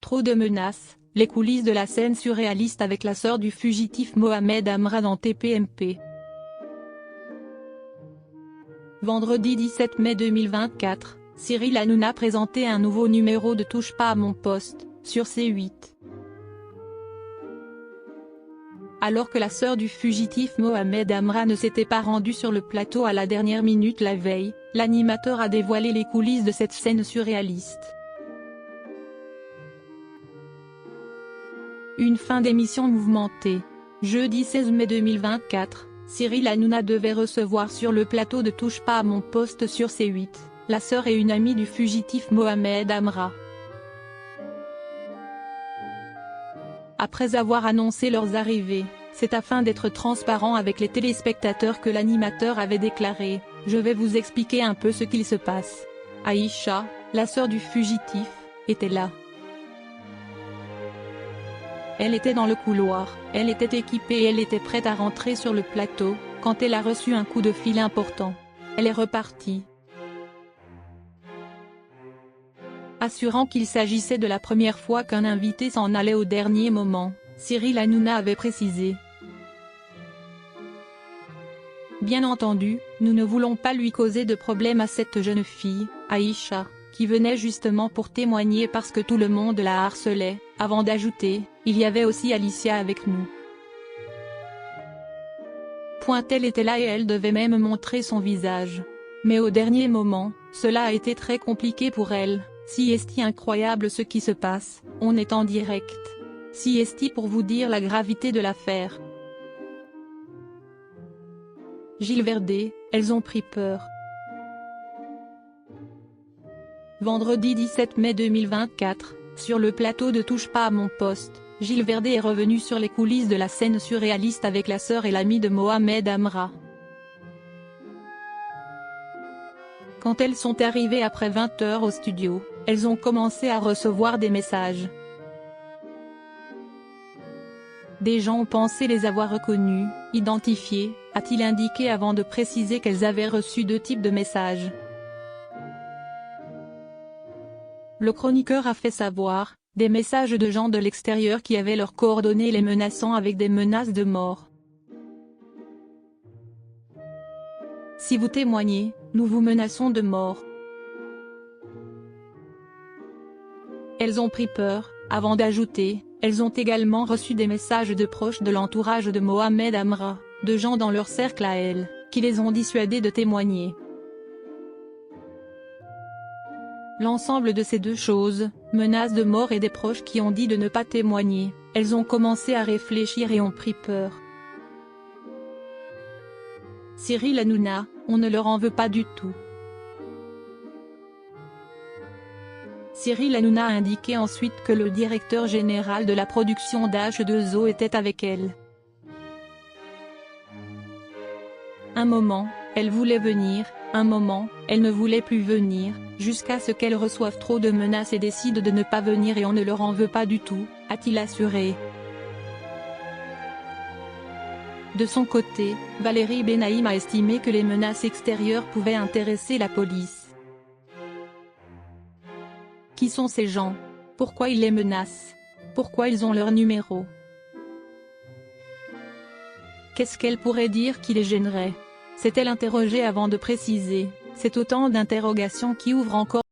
Trop de menaces, les coulisses de la scène surréaliste avec la sœur du fugitif Mohamed Amra dans TPMP. Vendredi 17 mai 2024, Cyril Hanouna présentait un nouveau numéro de Touche pas à mon poste, sur C8. Alors que la sœur du fugitif Mohamed Amra ne s'était pas rendue sur le plateau à la dernière minute la veille, l'animateur a dévoilé les coulisses de cette scène surréaliste. Une fin d'émission mouvementée. Jeudi 16 mai 2024, Cyril Hanouna devait recevoir sur le plateau de Touche pas à mon poste sur C8, la sœur et une amie du fugitif Mohamed Amra. Après avoir annoncé leurs arrivées, c'est afin d'être transparent avec les téléspectateurs que l'animateur avait déclaré « Je vais vous expliquer un peu ce qu'il se passe ». Aïcha, la sœur du fugitif, était là. Elle était dans le couloir, elle était équipée et elle était prête à rentrer sur le plateau, quand elle a reçu un coup de fil important. Elle est repartie. Assurant qu'il s'agissait de la première fois qu'un invité s'en allait au dernier moment, Cyril Hanouna avait précisé. Bien entendu, nous ne voulons pas lui causer de problème à cette jeune fille, Aïcha, qui venait justement pour témoigner parce que tout le monde la harcelait, avant d'ajouter, il y avait aussi Alicia avec nous. Elle était là et elle devait même montrer son visage. Mais au dernier moment, cela a été très compliqué pour elle. Si est incroyable ce qui se passe, on est en direct. Si est pour vous dire la gravité de l'affaire. Gilles Verdez, elles ont pris peur. Vendredi 17 mai 2024, sur le plateau de Touche pas à mon poste, Gilles Verdez est revenu sur les coulisses de la scène surréaliste avec la sœur et l'amie de Mohamed Amra. Quand elles sont arrivées après 20 heures au studio, elles ont commencé à recevoir des messages. Des gens ont pensé les avoir reconnues, identifiées, a-t-il indiqué avant de préciser qu'elles avaient reçu 2 types de messages. Le chroniqueur a fait savoir, des messages de gens de l'extérieur qui avaient leurs coordonnées les menaçant avec des menaces de mort. Si vous témoignez, nous vous menaçons de mort. Elles ont pris peur, avant d'ajouter, elles ont également reçu des messages de proches de l'entourage de Mohamed Amra, de gens dans leur cercle à elles, qui les ont dissuadées de témoigner. L'ensemble de ces 2 choses, menaces de mort et des proches qui ont dit de ne pas témoigner, elles ont commencé à réfléchir et ont pris peur. Cyril Hanouna, on ne leur en veut pas du tout. Cyril Hanouna a indiqué ensuite que le directeur général de la production d'H2O était avec elle. Un moment, elle voulait venir, un moment, elle ne voulait plus venir, jusqu'à ce qu'elle reçoive trop de menaces et décide de ne pas venir et on ne leur en veut pas du tout, a-t-il assuré. De son côté, Valérie Benaïm a estimé que les menaces extérieures pouvaient intéresser la police. Qui sont ces gens? Pourquoi ils les menacent? Pourquoi ils ont leur numéro? Qu'est-ce qu'elle pourrait dire qui les gênerait? S'est-elle interrogée avant de préciser, c'est autant d'interrogations qui ouvrent encore